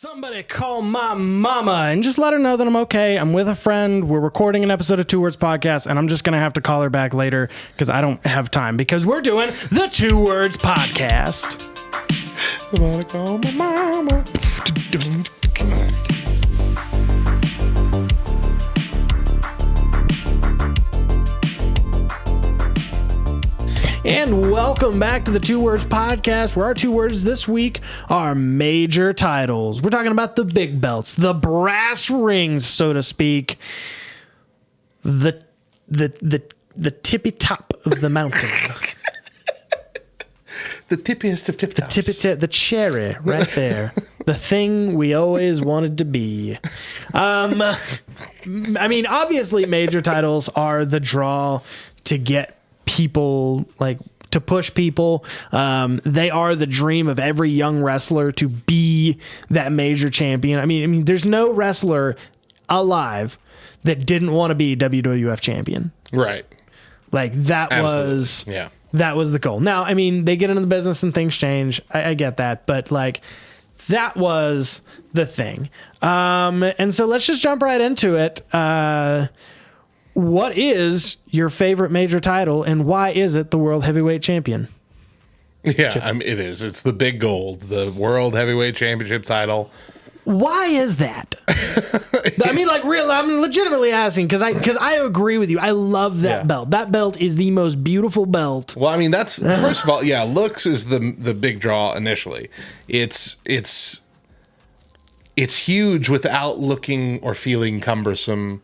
Somebody call my mama and just let her know that I'm okay. I'm with a friend. We're recording an episode of Two Words Podcast, and I'm just going to have to call her back later because I don't have time because we're doing the Two Words Podcast. Somebody call my mama. And welcome back to the Two Words Podcast, where our two words this week are major titles. We're talking about the big belts, the brass rings, so to speak, the tippy top of the mountain. The tippiest of tip tops. The cherry right there. The thing we always wanted to be. I mean, obviously major titles are the draw to get people, like, to push people. They are the dream of every young wrestler to be that major champion. I mean, there's no wrestler alive that didn't want to be WWF champion. Right. Like that Absolutely. That was the goal. Now, I mean, they get into the business and things change. I get that, but like that was the thing. And so let's just jump right into it. What is your favorite major title, and why is it the World Heavyweight Champion? Yeah, I mean, it is. It's the big gold, the World Heavyweight Championship title. Why is that? I mean, like, real. I'm legitimately asking because I agree with you. I love that belt. That belt is the most beautiful belt. Well, I mean, that's first of all, yeah. Looks is the big draw initially. It's huge without looking or feeling cumbersome.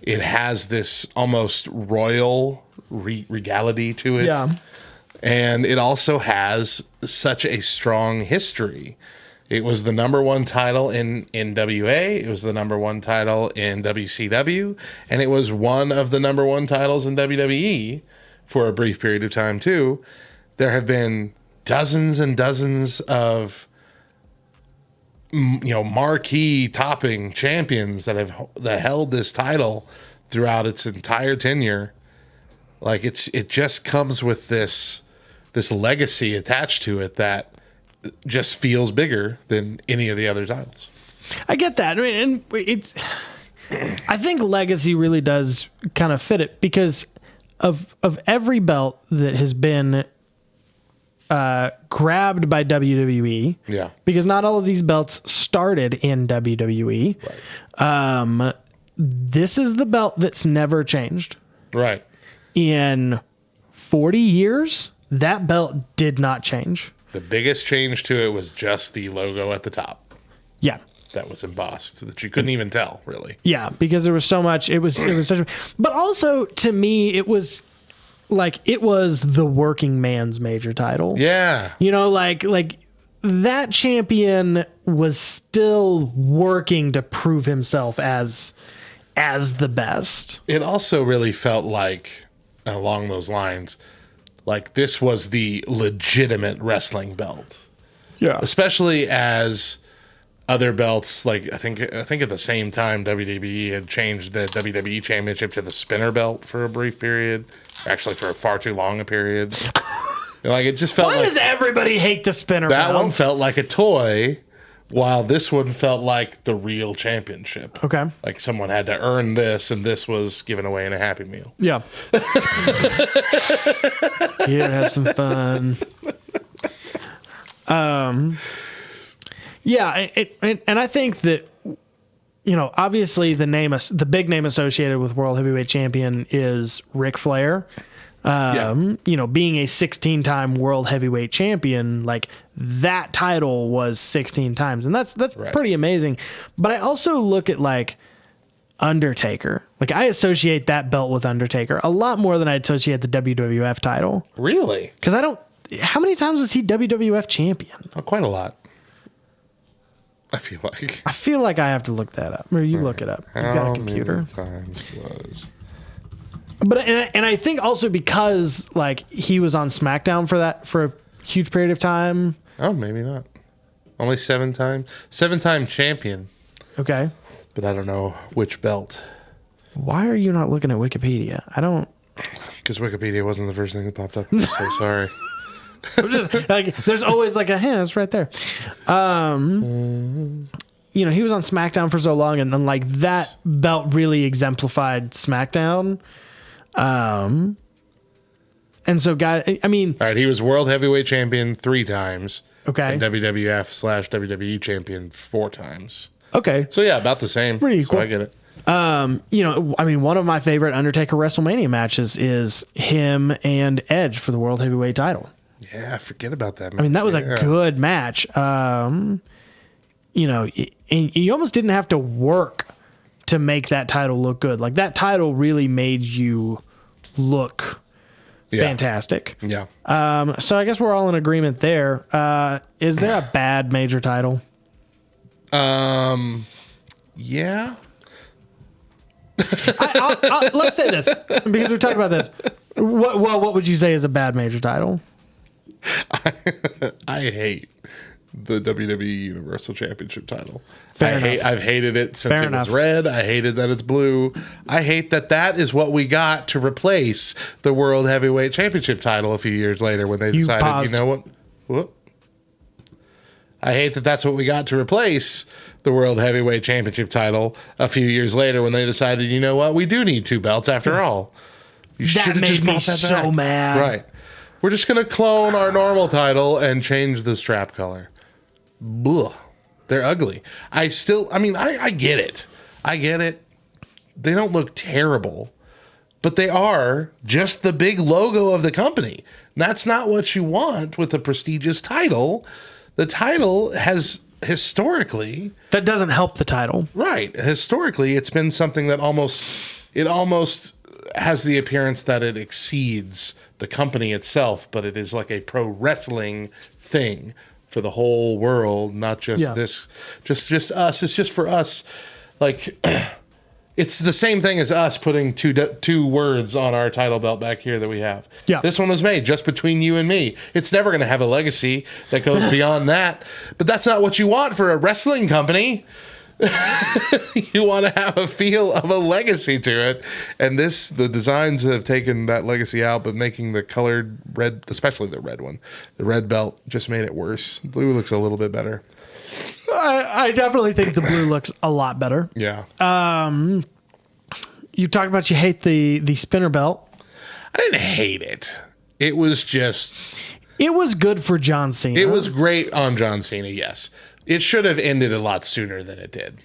It has this almost royal regality to it. Yeah. And it also has such a strong history. It was the number one title in NWA. It was the number one title in WCW. And it was one of the number one titles in WWE for a brief period of time, too. There have been dozens and dozens of marquee topping champions that held this title throughout its entire tenure. Like it just comes with this legacy attached to it that just feels bigger than any of the other titles. I get that. I mean, and I think legacy really does kind of fit it because of every belt that has been grabbed by WWE. Yeah. Because not all of these belts started in WWE. Right. This is the belt that's never changed. Right. In 40 years, that belt did not change. The biggest change to it was just the logo at the top. Yeah. That was embossed that you couldn't even tell, really. Yeah, because there was so much. It was such a, but also to me, it was the working man's major title. Yeah. Like that champion was still working to prove himself as the best. It also really felt like, along those lines, like this was the legitimate wrestling belt. Yeah. Especially as other belts, like I think at the same time WWE had changed the WWE Championship to the spinner belt for a brief period. Actually, for a far too long a period. Like it just felt Why like does everybody hate the spinner that belt? one felt like a toy, while this one felt like the real championship. Okay. Like someone had to earn this, and this was given away in a Happy Meal. Yeah. Here, have some fun. Yeah, and I think that, obviously the big name associated with World Heavyweight Champion is Ric Flair. Being a 16-time World Heavyweight Champion, like that title was 16 times, and that's right. Pretty amazing. But I also look at like Undertaker. Like I associate that belt with Undertaker a lot more than I associate the WWF title. Really? Because how many times was he WWF champion? Oh, quite a lot. I feel like I have to look that up. Or you look it up. You've got a computer. How many times was... But and I think also because like he was on SmackDown for a huge period of time. Oh, maybe not. Only 7 times. 7-time champion. Okay. But I don't know which belt. Why are you not looking at Wikipedia? I don't. Because Wikipedia wasn't the first thing that popped up. I'm so sorry. I'm just like, there's always like it's right there. he was on SmackDown for so long, and then like that belt really exemplified SmackDown. And so, I mean, All right, he was World Heavyweight Champion 3 times. Okay. And WWF/WWE Champion 4 times. okay. So yeah, about the same. Pretty So equal. I get it. I mean, one of my favorite Undertaker WrestleMania matches is him and Edge for the World Heavyweight title. Yeah, forget about that. I mean, that was a good match. And you almost didn't have to work to make that title look good. Like that title really made you look fantastic. Yeah. So I guess we're all in agreement there. Is there a bad major title? Yeah. Let's say this because we talked about this. What would you say is a bad major title? I hate the WWE Universal Championship title. Fair enough. I've hated it since Fair it enough. was red. I hated that it's blue. I hate that is what we got to replace the World Heavyweight Championship title a few years later when they decided, paused. you know what? Whoop. I hate that that's what we got to replace the World Heavyweight Championship title a few years later when they decided, you know what? We do need 2 belts after all. You That should've made just me brought that so back. mad. Right. We're just going to clone our normal title and change the strap color. Blah. They're ugly. I get it. I get it. They don't look terrible, but they are just the big logo of the company. That's not what you want with a prestigious title. The title has historically, That doesn't help the title. right, historically, it's been something that almost has the appearance that it exceeds the company itself, but it is like a pro wrestling thing for the whole world, not just just us. It's just for us. Like, it's the same thing as us putting two words on our title belt back here that we have. Yeah. This one was made just between you and me. It's never going to have a legacy that goes beyond that. But that's not what you want for a wrestling company. You want to have a feel of a legacy to it. And the designs have taken that legacy out, but making the colored red, especially the red one, the red belt just made it worse. Blue looks a little bit better. I definitely think the blue looks a lot better. Yeah. You talked about you hate the spinner belt. I didn't hate it. It was just, It was good for John Cena. it was great on John Cena, yes. It should have ended a lot sooner than it did.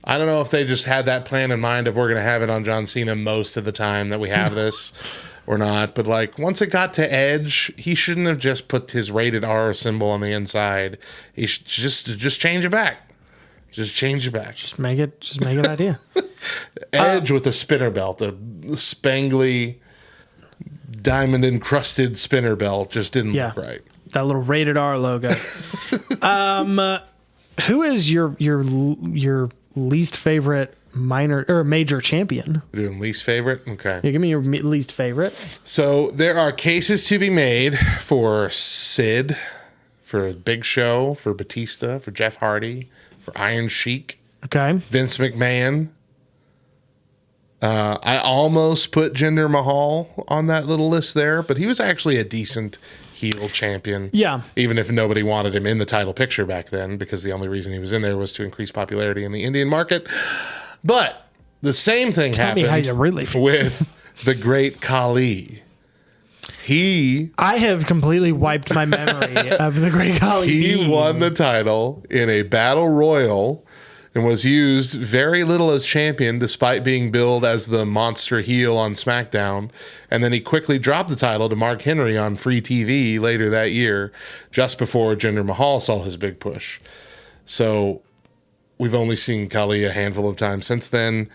I don't know if they just had that plan in mind of we're going to have it on John Cena most of the time that we have this or not. But like once it got to Edge, he shouldn't have just put his rated R symbol on the inside. He should just change it back. Just change it back. Just make an idea. Edge with a spinner belt, a spangly, diamond encrusted spinner belt just didn't look right. That little rated R logo. Who is your least favorite minor or major champion? We're doing least favorite? Okay. Yeah, give me your least favorite. So there are cases to be made for Sid, for Big Show, for Batista, for Jeff Hardy, for Iron Sheik, Okay. Vince McMahon. I almost put Jinder Mahal on that little list there, but he was actually a decent heel champion. Yeah. Even if nobody wanted him in the title picture back then, because the only reason he was in there was to increase popularity in the Indian market. But the same thing Tell me how happened you really feel. with the great Khali. I have completely wiped my memory of the Great Khali. He won the title in a battle royal and was used very little as champion despite being billed as the monster heel on SmackDown. And then he quickly dropped the title to Mark Henry on free TV later that year, just before Jinder Mahal saw his big push. So we've only seen Khali a handful of times since then.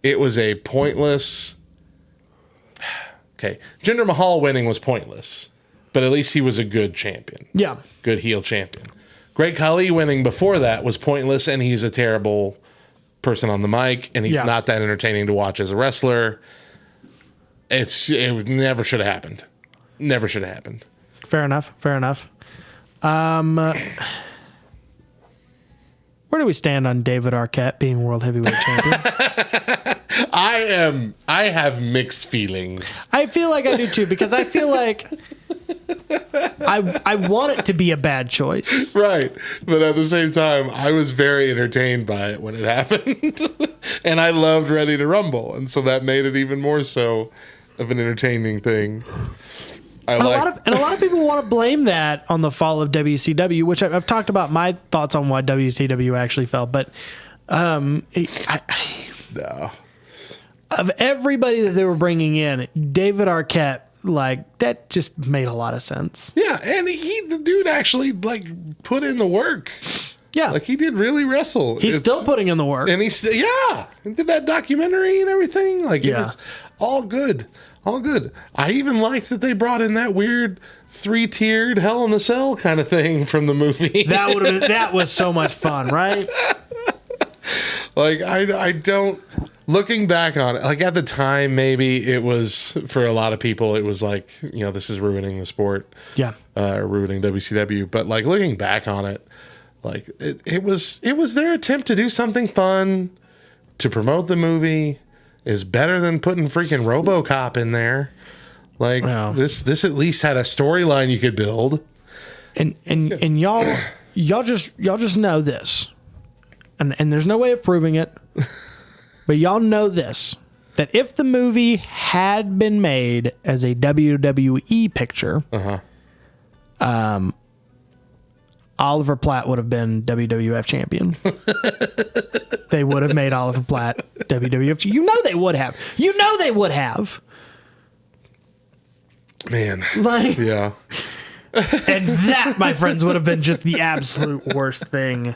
It was a pointless... Okay, Jinder Mahal winning was pointless, but at least he was a good champion. Yeah. Good heel champion. Great Khali winning before that was pointless, and he's a terrible person on the mic, and he's not that entertaining to watch as a wrestler. It never should have happened. Never should have happened. Fair enough. Where do we stand on David Arquette being World Heavyweight Champion? I have mixed feelings. I feel like I do too, because I feel like I want it to be a bad choice. Right. But at the same time, I was very entertained by it when it happened. And I loved Ready to Rumble. And so that made it even more so of an entertaining thing. And a lot of people want to blame that on the fall of WCW, which I've talked about my thoughts on why WCW actually fell. But no. Of everybody that they were bringing in, David Arquette, like, that just made a lot of sense. Yeah, and the dude actually, like, put in the work. Yeah. Like, he did really wrestle. He's still putting in the work. And he did that documentary and everything. Like, it was all good. All good. I even liked that they brought in that weird 3-tiered Hell in a Cell kind of thing from the movie. That was so much fun, right? Like, I don't... Looking back on it, like, at the time, maybe it was, for a lot of people, it was like, this is ruining the sport. Yeah. Ruining WCW. But, like, looking back on it, like, it was their attempt to do something fun, to promote the movie, is better than putting freaking RoboCop in there. Like, this at least had a storyline you could build. And y'all just know this. And there's no way of proving it. But y'all know this, that if the movie had been made as a WWE picture, Oliver Platt would have been WWF champion. They would have made Oliver Platt WWF. You know they would have. You know they would have. Man. Like, yeah. And that, my friends, would have been just the absolute worst thing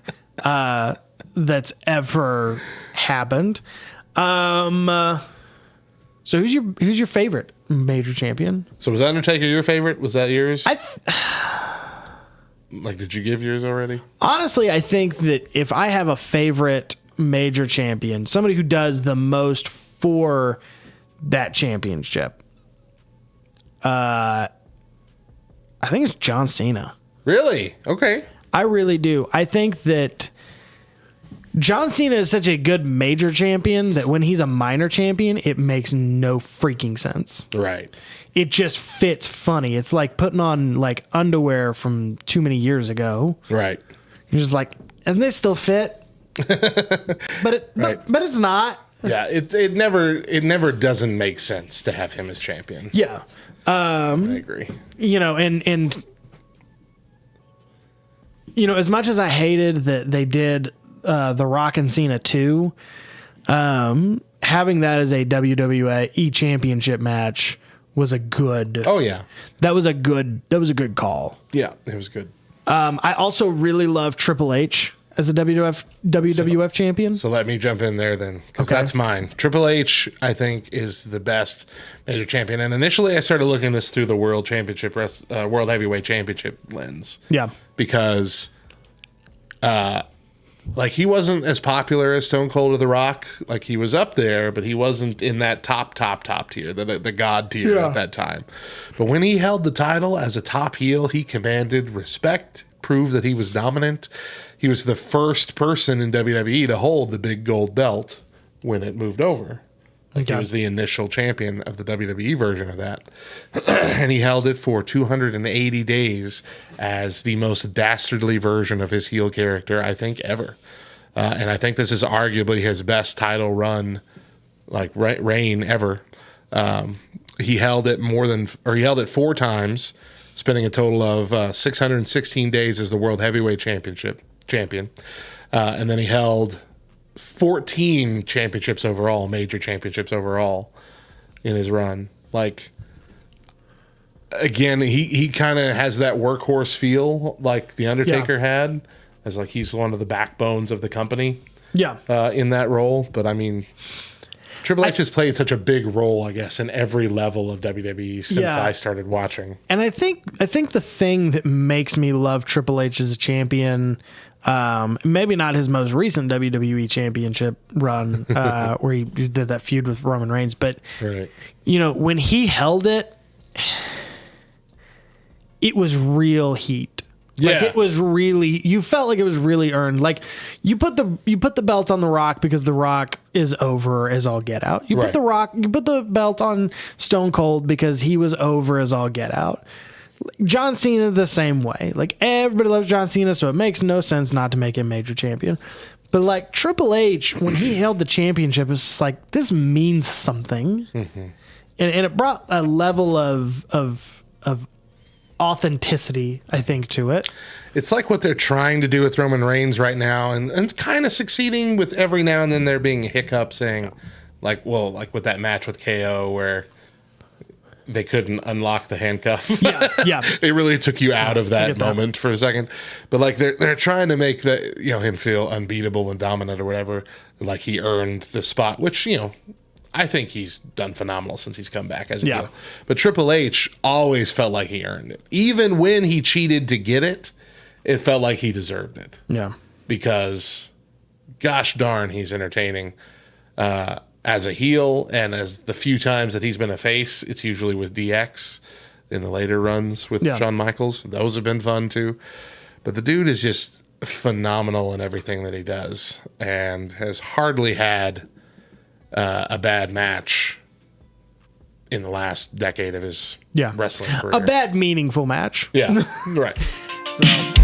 that's ever happened. So who's your favorite major champion? So was Undertaker your favorite? Was that yours? Like, did you give yours already? Honestly, I think that if I have a favorite major champion, somebody who does the most for that championship, I think it's John Cena. Really? Okay. I really do. I think that John Cena is such a good major champion that when he's a minor champion, it makes no freaking sense. Right. It just fits funny. It's like putting on like underwear from too many years ago. Right. You're just like, and they still fit, but it's not. Yeah. It never doesn't make sense to have him as champion. Yeah. I agree. And as much as I hated that they did The Rock and Cena 2, having that as a WWE championship match was a good. Oh yeah. That was a good call. Yeah, it was good. I also really love Triple H as a WWF champion. So let me jump in there then, because that's mine. Triple H, I think, is the best major champion. And initially, I started looking this through the World Heavyweight Championship lens. Yeah, because, like, he wasn't as popular as Stone Cold or The Rock. Like, he was up there, but he wasn't in that top tier, the God tier at that time. But when he held the title as a top heel, he commanded respect, proved that he was dominant. He was the first person in WWE to hold the big gold belt when it moved over. Like, he was the initial champion of the WWE version of that. And he held it for 280 days as the most dastardly version of his heel character, I think, ever. And I think this is arguably his best title run, like, reign ever. He held it he held it 4 times, spending a total of 616 days as the World Heavyweight champion. And then he held 14 championships overall, major championships overall in his run. Like, again, he kind of has that workhorse feel like The Undertaker had, as like he's one of the backbones of the company in that role. But I mean, Triple H has played such a big role, I guess, in every level of WWE since I started watching. And I think the thing that makes me love Triple H as a champion, maybe not his most recent WWE championship run, where he did that feud with Roman Reigns, but when he held it, it was real heat. Like, it was really, you felt like it was really earned. Like, you put the belt on The Rock because The Rock is over as all get out. You put the belt on Stone Cold because he was over as all get out. John Cena the same way. Like, everybody loves John Cena, so it makes no sense not to make him major champion. But like Triple H, when he held the championship, it's just like, this means something. Mm-hmm. And it brought a level of authenticity, I think, to it. It's like what they're trying to do with Roman Reigns right now, and it's kind of succeeding, with every now and then there being a hiccup, saying, like with that match with KO where they couldn't unlock the handcuff. Yeah. It really took you out of that moment for a second. But like they're trying to make him feel unbeatable and dominant or whatever, like he earned the spot, which, I think he's done phenomenal since he's come back as a heel. But Triple H always felt like he earned it. Even when he cheated to get it, it felt like he deserved it. Yeah. Because gosh darn, he's entertaining. As a heel, and as the few times that he's been a face, it's usually with DX in the later runs with Shawn Michaels. Those have been fun too. But the dude is just phenomenal in everything that he does, and has hardly had a bad match in the last decade of his wrestling career. A bad, meaningful match. Yeah, right. So...